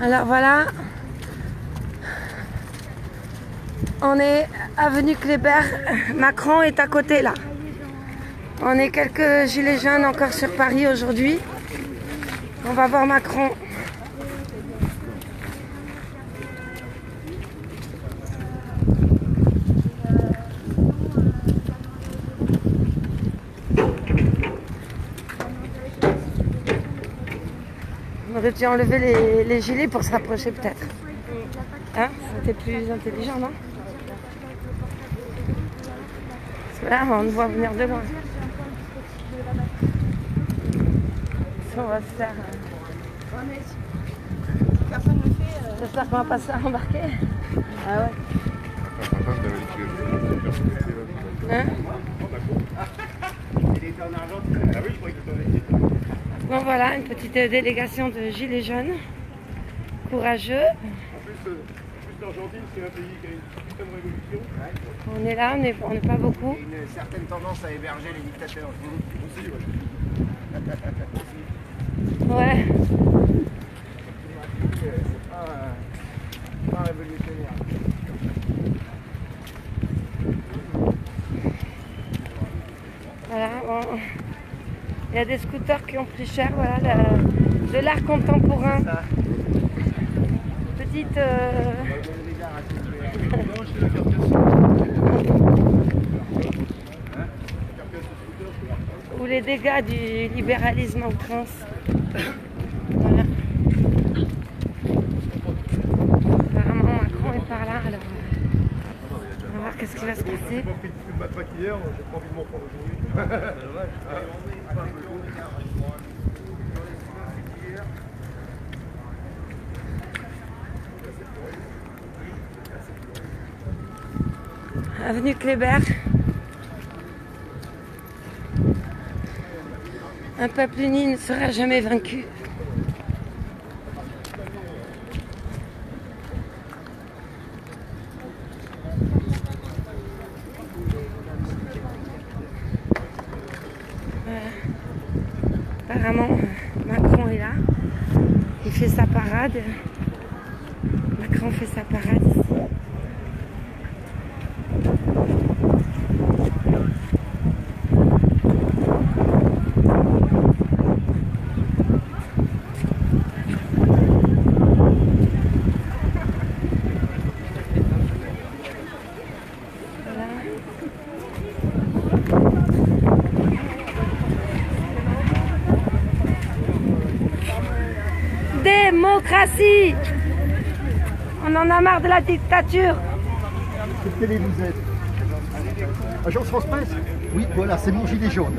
Alors voilà, on est avenue Kléber, Macron est à côté là. On est quelques gilets jaunes encore sur Paris aujourd'hui. On va voir Macron. On aurait dû enlever les gilets pour se rapprocher peut-être. Hein? C'était plus intelligent, non? Parce que là, on nous voit venir de loin. Ça, on va se faire... Personne ne fait... J'espère qu'on va pas se faire embarquer. Ah ouais. Hein? Bon voilà, une petite délégation de gilets jaunes, courageux. En plus l'Argentine, c'est un pays qui a une putain de révolution. On est là, on n'est pas beaucoup. Une certaine tendance à héberger les dictateurs. Aussi, ouais. Ouais. C'est pas révolutionnaire. Voilà, bon. Il y a des scooters qui ont pris cher, voilà, de l'art contemporain. Petite... Ou les dégâts du libéralisme en France. Voilà. Apparemment Macron est par là, alors on va voir qu'est-ce qui va se passer. J'ai pas pris de matraque hier, j'ai pas envie de m'en prendre aujourd'hui. Avenue Kléber. Un peuple uni ne sera jamais vaincu. Voilà. Apparemment, Macron est là. Il fait sa parade. Macron fait sa parade ici. Démocratie! On en a marre de la dictature. Quelle télé vous êtes? Agence France Presse? Oui, voilà, c'est mon gilet jaune.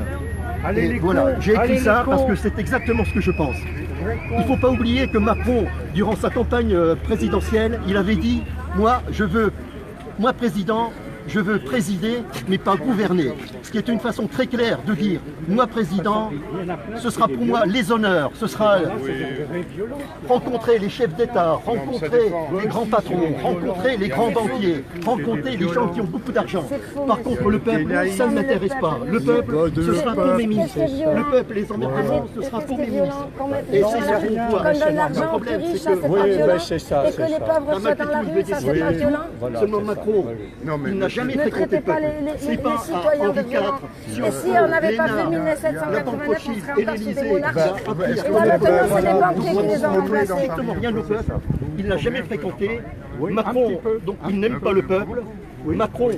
Et voilà, j'ai écrit ça parce que c'est exactement ce que je pense. Il ne faut pas oublier que Macron, durant sa campagne présidentielle, il avait dit « Moi, président, je veux présider, mais pas gouverner ». Ce qui est une façon très claire de dire « Moi, président, ce sera pour moi les honneurs, ce sera rencontrer les chefs d'État, rencontrer les grands patrons, rencontrer les grands banquiers, rencontrer les gens qui ont beaucoup d'argent. Par contre, le peuple, ça ne m'intéresse pas. Le peuple, ce sera pour mes ministres. Le peuple, les emmerdements, ce sera pour mes ministres. Et c'est ça qu'on voit. Le problème, c'est que... Et que les pauvres soient dans la rue, ça c'est pas violent. Seulement Macron, il n'a jamais fréquenté le peuple. C'est pas à Henri IV, et si on n'avait pas fait 1789, on serait encore sous des monarques. Et là maintenant, c'est les banquiers qui les ont remplacés. Strictement rien au peuple. Il n'a jamais fréquenté. Macron, donc il n'aime pas le peuple. Macron,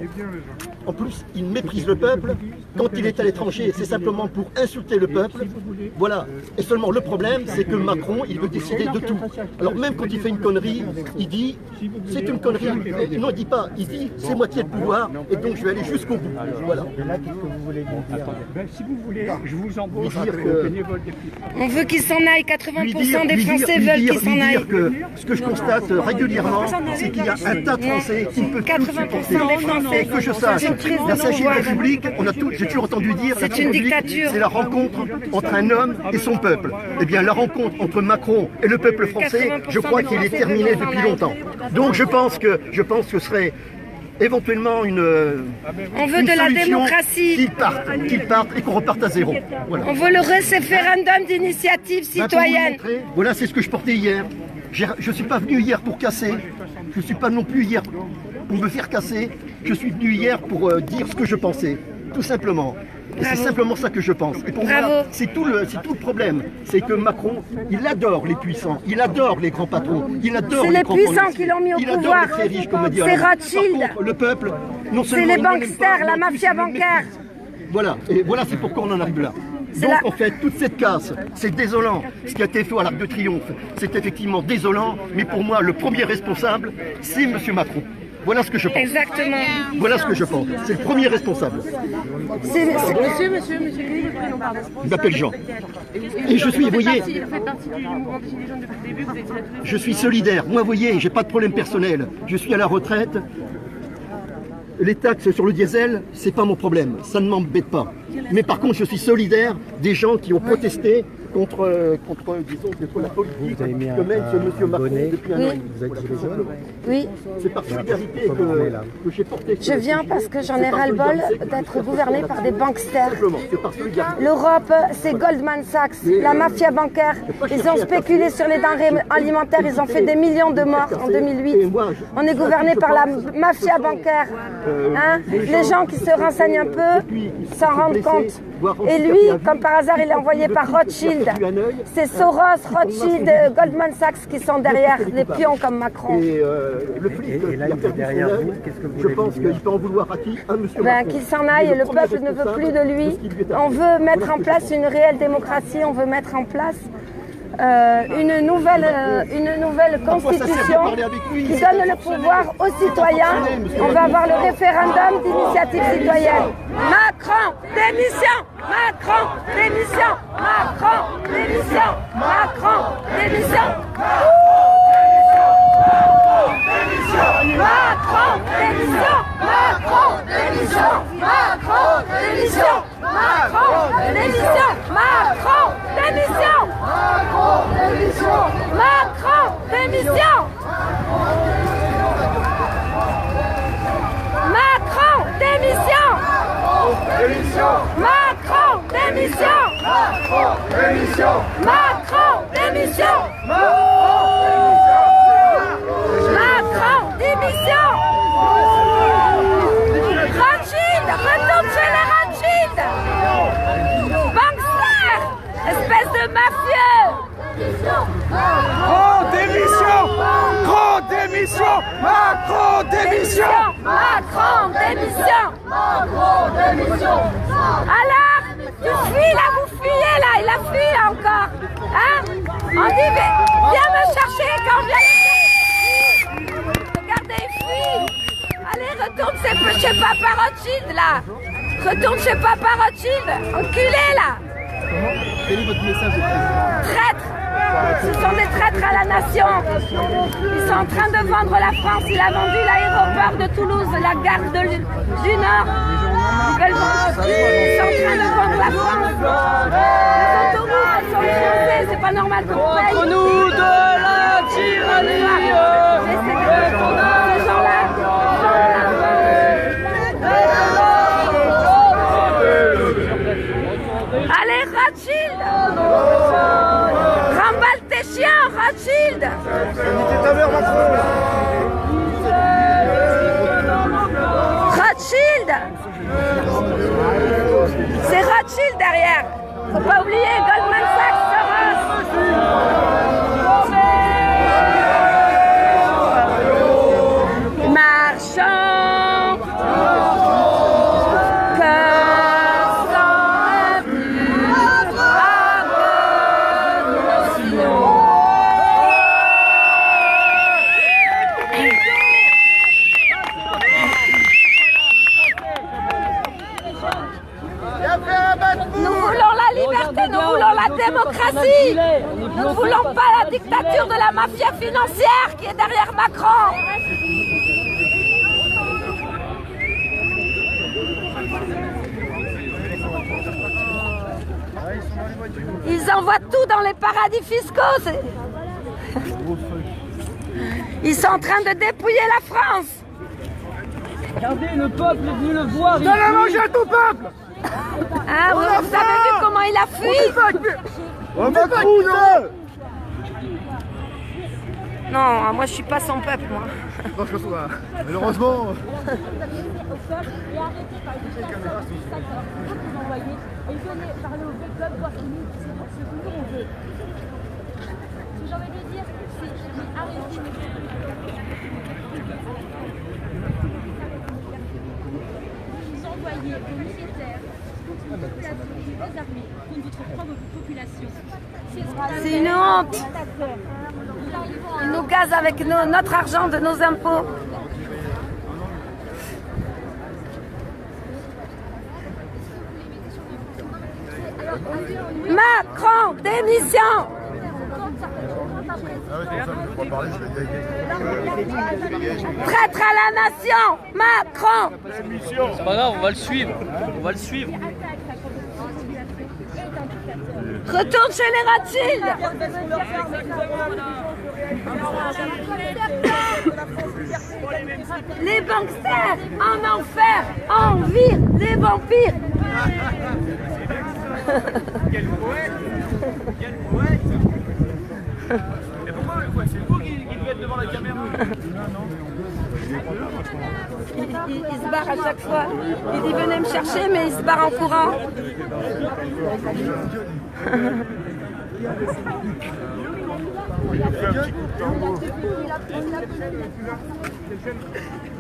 en plus, il méprise le peuple. Quand il est à l'étranger, c'est simplement pour insulter le peuple. Voilà. Et seulement le problème, c'est que Macron, il veut décider de tout. Alors même quand il fait une connerie, il dit, c'est une connerie. Non, il dit pas, il dit, c'est moitié de pouvoir, et donc je vais aller jusqu'au bout. Voilà. Si vous voulez, je vous embauche bénévole député. On veut qu'il s'en aille, 80% des Français veulent qu'il s'en aille. Ce que je constate régulièrement, c'est qu'il y a un tas de Français qui ne peuvent plus supporter. Et que je sache, la 5e République, j'ai toujours entendu dire, c'est une dictature. C'est la rencontre entre un homme et son peuple. Eh bien, la rencontre entre Macron et le peuple français, je crois qu'il est terminé depuis longtemps. Donc, je pense que ce serait éventuellement une On veut une de la solution démocratie. qu'ils partent et qu'on reparte à zéro. Voilà. On veut le référendum d'initiative Ben, pour vous citoyenne. montrer, voilà, c'est ce que je portais hier. Je ne suis pas venu hier pour casser. Je ne suis pas non plus hier pour me faire casser. Je suis venu hier pour dire ce que je pensais, tout simplement. Et c'est simplement ça que je pense. Et pour Bravo. moi, c'est tout le problème. C'est que Macron, il adore les puissants, il adore les grands patrons, il adore C'est les les grands puissants politiques, qui l'ont mis au il adore pouvoir. les très riches, comme on dit. C'est Alors, Rothschild. par contre, le peuple, non C'est seulement les il ne l'aime banksters, pas, la mais en plus, mafia il le bancaire. méprise. Voilà, et voilà, c'est pourquoi on en arrive là. C'est Donc la- en fait, toute cette casse, c'est désolant. Ce qui a été fait à l'Arc de Triomphe, c'est effectivement désolant, mais pour moi, le premier responsable, c'est M. Macron. Voilà ce que je pense. Exactement. Voilà ce que je pense. C'est le premier responsable. C'est- Monsieur, quel est votre prénom, pardon? Il m'appelle Jean. Et je suis, vous voyez, Il fait partie du mouvement des Gilets jaunes depuis le début, vous étiez là tous les je suis solidaire. Moi, vous voyez, j'ai pas de problème personnel. Je suis à la retraite. Les taxes sur le diesel, c'est pas mon problème. Ça ne m'embête pas. Mais par contre, je suis solidaire des gens qui ont protesté contre disons, la politique que mène ce monsieur Macron depuis un an. Oui. Oui, C'est par solidarité que j'ai porté. je viens parce que j'en ai ras-le-bol d'être gouverné par des banksters. Simplement, c'est par solidarité. L'Europe, c'est Goldman Sachs, la mafia bancaire. Ils ont spéculé sur les denrées alimentaires, ils ont fait des millions de morts en 2008. On est gouverné par la mafia bancaire. Hein? Les gens qui se renseignent un peu s'en rendent compte. Et lui, comme par hasard, il est envoyé par Rothschild. C'est Soros, Rothschild, Goldman Sachs qui sont derrière les pions comme Macron. Et le flic qui a perdu son œil, je pense qu'il peut en vouloir à qui? À monsieur Ben, Macron. qu'il s'en aille, Il est le premier peuple ne veut responsable plus de lui. ce qui lui est On arrivé. veut mettre Voilà en ce que place je une réelle démocratie, on veut mettre en place une nouvelle constitution qui donne le pouvoir aux citoyens. On va avoir le référendum d'initiative citoyenne. Macron, démission! Macron, démission! Macron, démission! Macron, démission! Macron, démission! Macron, démission! Macron, démission! Macron, démission! Macron, démission! Macron, démission! Macron, démission! Macron, démission! Macron, démission! Macron, démission! Macron, démission! Rothschild, retourne chez les Rothschild! Bankster, espèce de mafieux! Grand démission! Grand démission! Macron démission! Macron, démission! Alors, tu fuis là, vous fuyez là, il a fui là encore. Hein? On dit, viens me chercher quand on vient. Regardez, il fuit. Allez, retourne chez Papa Rothschild là. Retourne chez Papa Rothschild. Enculé là. Quel est votre message de président? Traîtres. Ce sont des traîtres à la nation. Ils sont en train de vendre la France. Il a vendu l'aéroport de Toulouse, la gare du Nord. Ils veulent vendre. Ils sont en train de vendre la France. Les autoroutes, elles sont financées. C'est pas normal qu'on paye. Nous de la tyrannie! Et c'est que ces gens-là. Allez, Rothschild! Remballe tes chiens, Rothschild! Rothschild! C'est Rothschild derrière! Faut pas oublier Goldman Sachs, Soros! Marchons! Cœur sans plus Nous voulons la liberté, nous voulons la démocratie. Nous ne voulons pas la dictature de la mafia financière qui est derrière Macron. Ils envoient tout dans les paradis fiscaux. Ils sont en train de dépouiller la France. Regardez, le peuple est venu le voir. Donne à manger à ton peuple. Ah, vous avez vu comment il a fui? Oh Macron, Non, moi je suis pas son peuple, moi. non, je reçois. Malheureusement. J'ai envie de dire, c'est arrêtez. Vous envoyez vos militaires contre une population désarmée, contre votre propre population. C'est une honte. Ils nous gazent avec notre argent de nos impôts. Macron, démission. Traître à la nation, Macron. C'est pas grave, on va le suivre. On va le suivre. Retourne chez les Rothschild. Les banksters en enfer, en vire les vampires. Quel poète. Quel poète. Et pourquoi c'est vous qui devez être devant la caméra? Il se barre à chaque fois. Il dit venez me chercher, mais il se barre en courant.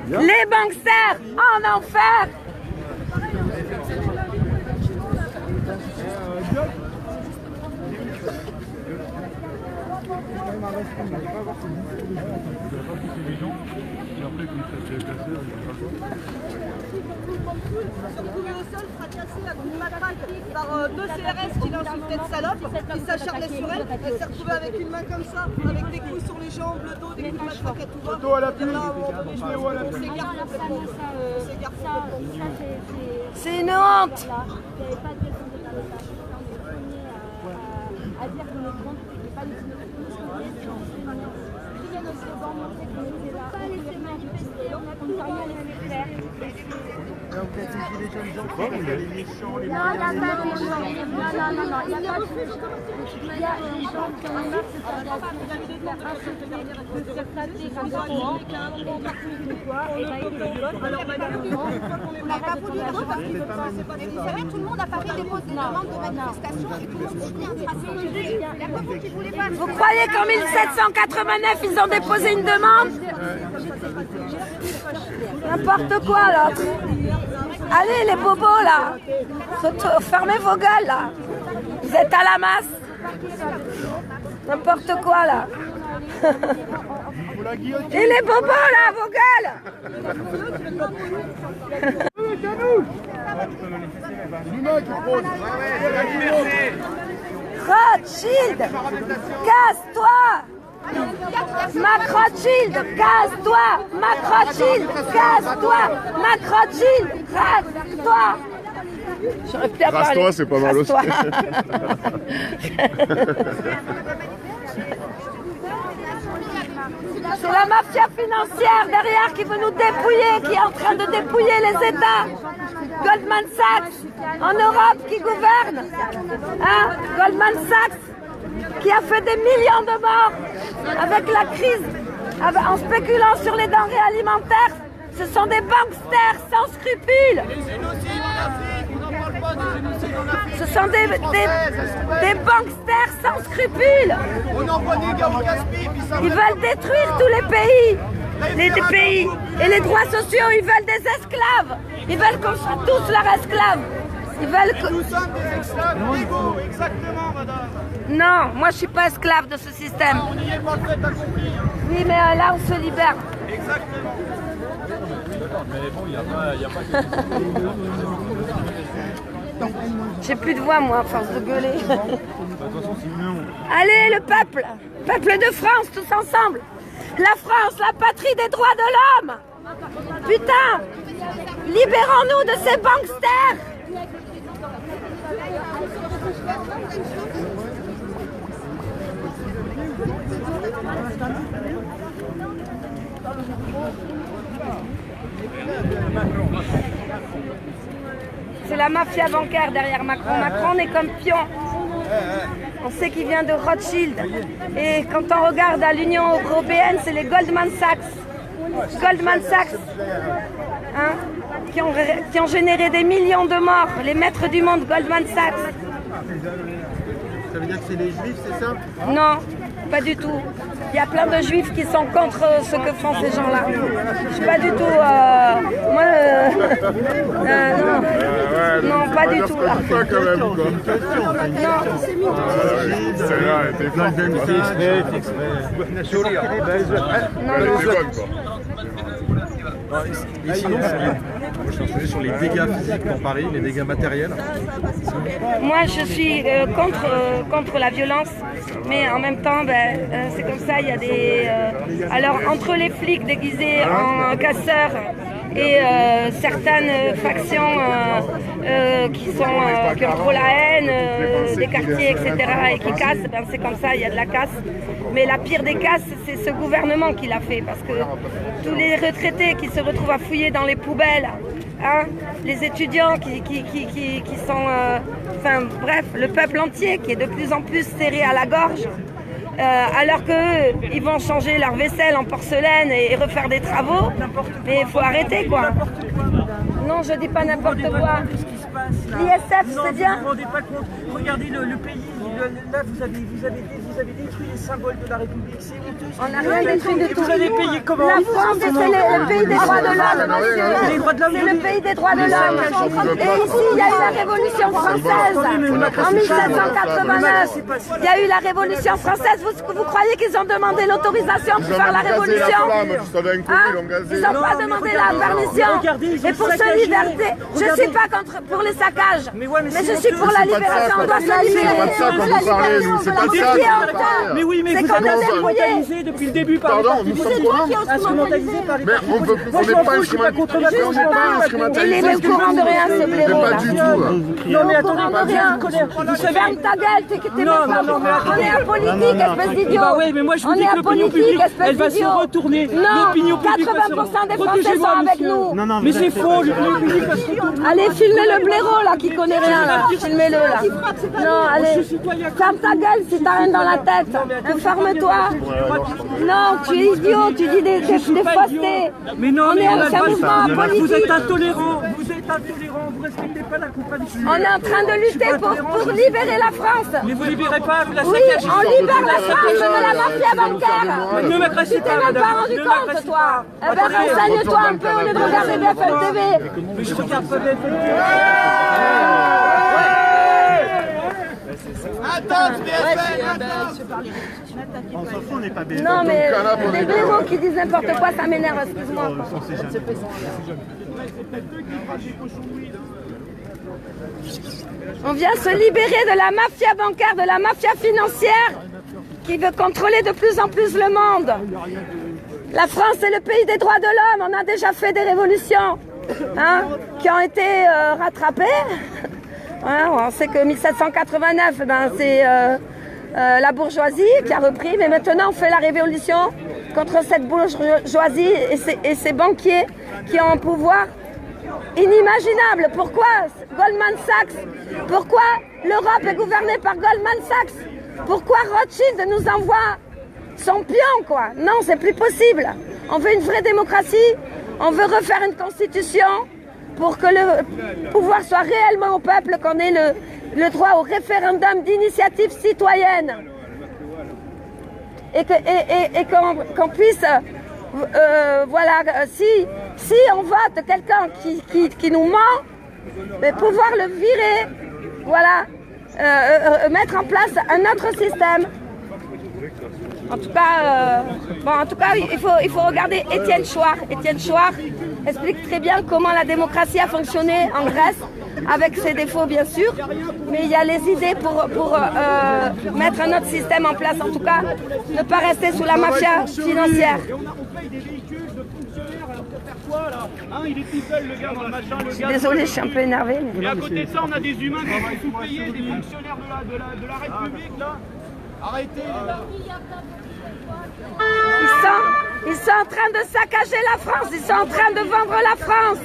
Les banksters en enfer. Retrouvé au sol, fracassée à une matraque par deux CRS qui l'insultaient de salope, qui s'acharnaient sur elle. Elle s'est retrouvée avec une main comme ça, avec des coups sur les jambes, le dos, des coups de matraque à tout va. Photo à l'appui. On s'égare complètement. On s'égare complètement. C'est une honte. Tout le monde à Paris dépose des demandes de manifestation et tout le monde soutenait un tracé. Vous croyez qu'en 1789 ils ont déposé une demande? N'importe quoi l'autre. Allez les bobos là, fermez vos gueules là. Vous êtes à la masse. N'importe quoi là. Et les bobos là, vos gueules. Rothschild, casse-toi. Macrochild, casse-toi. Macrochild, casse-toi. Macrochild, casse-toi. J'aurais pu parler. Rase-toi, c'est pas mal aussi. C'est la mafia financière derrière qui veut nous dépouiller, qui est en train de dépouiller les États. Goldman Sachs, en Europe, qui gouverne. Hein? Goldman Sachs, qui a fait des millions de morts avec la crise, en spéculant sur les denrées alimentaires. Ce sont des banksters sans scrupules. Ce sont des banksters sans scrupules. Ils veulent détruire tous les pays. Les pays. Et les droits sociaux, ils veulent des esclaves. Ils veulent qu'on soit tous leurs esclaves. Ils veulent que... Nous sommes des esclaves légaux, exactement, madame. Non, moi je suis pas esclave de ce système. On n'y est pas fait, t'as compris. Hein. Oui, mais là on se libère. Exactement. Mais bon, il n'y a pas J'ai plus de voix moi à force de gueuler. Allez le peuple, peuple de France tous ensemble. La France, la patrie des droits de l'homme. Putain, libérons-nous de ces banksters. C'est la mafia bancaire derrière Macron. Macron est comme pion. On sait qu'il vient de Rothschild. Et quand on regarde à l'Union européenne, c'est les Goldman Sachs. Goldman Sachs, hein, qui ont généré des millions de morts. Les maîtres du monde, Goldman Sachs. Ça veut dire que c'est les juifs, c'est ça? Non, pas du tout. Il y a plein de juifs qui sont contre ce que font ces gens-là. Je suis pas du tout... moi, non, pas du tout. Là. Pas quand même, quoi. Non. C'est là, t'es bonne, quoi. Et sinon, sur les dégâts physiques pour Paris, les dégâts matériels. Moi, je suis contre la violence, mais en même temps, c'est comme ça, il y a des... alors, entre les flics déguisés en casseurs et certaines factions qui ont trop la haine, des quartiers, etc., et qui cassent, c'est comme ça, il y a de la casse. Mais la pire des casses, c'est ce gouvernement qui l'a fait, parce que tous les retraités qui se retrouvent à fouiller dans les poubelles, hein, les étudiants qui sont... enfin bref, le peuple entier qui est de plus en plus serré à la gorge, alors qu'eux, ils vont changer leur vaisselle en porcelaine et refaire des travaux, mais il faut arrêter, quoi. Non, je dis pas n'importe quoi. L'ISF, c'est bien. Vous ne vous rendez pas compte. Regardez le pays. Là, vous avez détruit les symboles de la République. C'est honteux. On n'a rien détruit du tout. Vous allez payer comment? La France, c'est le pays des droits de l'homme, monsieur. C'est le pays des droits de l'homme. Et ici, il y a eu la Révolution française. En 1789, il y a eu la Révolution française. Vous croyez qu'ils ont demandé l'autorisation pour faire la Révolution? Ils n'ont pas demandé la permission. Et pour ce liberté, je ne suis pas pour les saccages, mais je suis pour la libération. On doit se libérer. C'est pas de ça. Mais oui, mais vous êtes instrumentalisé depuis le début par les partis. Nous sommes quoi? Instrumentalisé par les partis. On n'est pas instrumentalisé. Il est au courant de rien, ce blaireau. Pas du tout. Non, mais attendez, Vous ferme ta gueule, t'es même pas. On est apolitique, espèce d'idiot. Bah oui, mais moi je vous dis que l'opinion publique, elle va se retourner. Non, 80% des Français sont avec nous. Mais c'est faux, l'opinion publique va se retourner. Allez, filmez le blaireau là qui connaît rien là. Filmez-le là. Non, allez. Ferme ta gueule si t'as rien dans la tête. Informe-toi. Non, tu es idiot, tu dis des faussetés. Mais non, mais c'est un mouvement politique. vous êtes intolérant, vous respectez pas la contradiction. On est en train de lutter pour libérer la France. Mais vous libérez pas, vous la Oui, saccagez. on libère la France de la mafia bancaire. Ne m'agressez Tu t'es pas, même madame. pas rendu compte, toi. Eh ben, renseigne-toi un peu au lieu de regarder BFM TV. Mais je regarde pas BFM TV. On s'en fout, on n'est pas bien. Non, mais des blaireaux qui disent n'importe quoi, ça m'énerve, excuse-moi. On vient se libérer de la mafia bancaire, de la mafia financière qui veut contrôler de plus en plus le monde. La France est le pays des droits de l'homme. On a déjà fait des révolutions qui ont été rattrapées. On sait que 1789, c'est la bourgeoisie qui a repris, mais maintenant on fait la révolution contre cette bourgeoisie et ces banquiers qui ont un pouvoir inimaginable. Pourquoi Goldman Sachs? Pourquoi l'Europe est gouvernée par Goldman Sachs? Pourquoi Rothschild nous envoie son pion, quoi? Non, c'est plus possible. On veut une vraie démocratie, on veut refaire une constitution pour que le pouvoir soit réellement au peuple, qu'on ait le droit au référendum d'initiative citoyenne. Et qu'on puisse, voilà, si on vote quelqu'un qui nous ment, mais pouvoir le virer, voilà, mettre en place un autre système. En tout cas, il faut regarder Étienne Chouard. Étienne Chouard explique très bien comment la démocratie a fonctionné en Grèce, avec ses défauts bien sûr, mais il y a les idées pour mettre un autre système en place, en tout cas, ne pas rester sous la mafia financière. On paye des véhicules de fonctionnaires, alors pour faire quoi là? Il est tout seul le gars dans le machin, le gars. Désolée, je suis un peu énervée. Et à côté de ça, on a des humains qui sont sous-payés, des fonctionnaires de la République là. Arrêtez les gars. Ils sont Ils sont en train de saccager la France. Ils sont en train de vendre la France.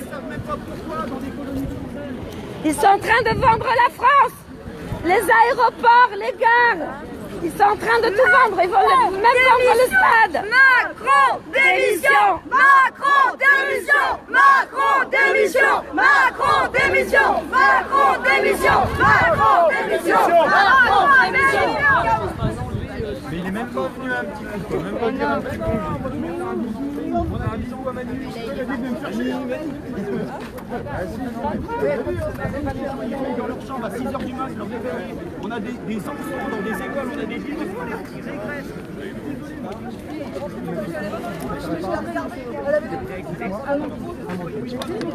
Ils sont en train de vendre la France. Les aéroports, les gares. Ils sont en train de tout vendre. Ils vont même vendre le stade. Macron, démission. Macron, démission. Macron, démission. Macron, démission. Macron, démission. Macron, démission. Macron, démission. Mais il est même pas venu un petit coup, quoi. Même pas venu un petit coup. On a un bisou à Manu. Dans leur chambre à 6h du mat, leur réveiller. On a des enfants dans des écoles, on a des villes, il faut les retirer,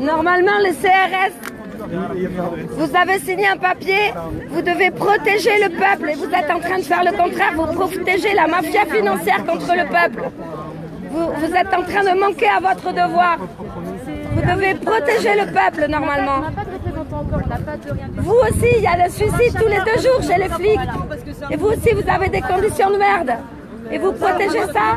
Normalement, le CRS, vous avez signé un papier, vous devez protéger le peuple et vous êtes en train de faire le contraire, vous protégez la mafia financière contre le peuple. Vous êtes en train de manquer à votre devoir. Vous devez protéger le peuple normalement. On n'a pas de représentant encore, on n'a pas de rien. Vous aussi, il y a le suicide tous les 2 jours chez les flics. Et vous aussi, vous avez des conditions de merde. Et vous protégez ça?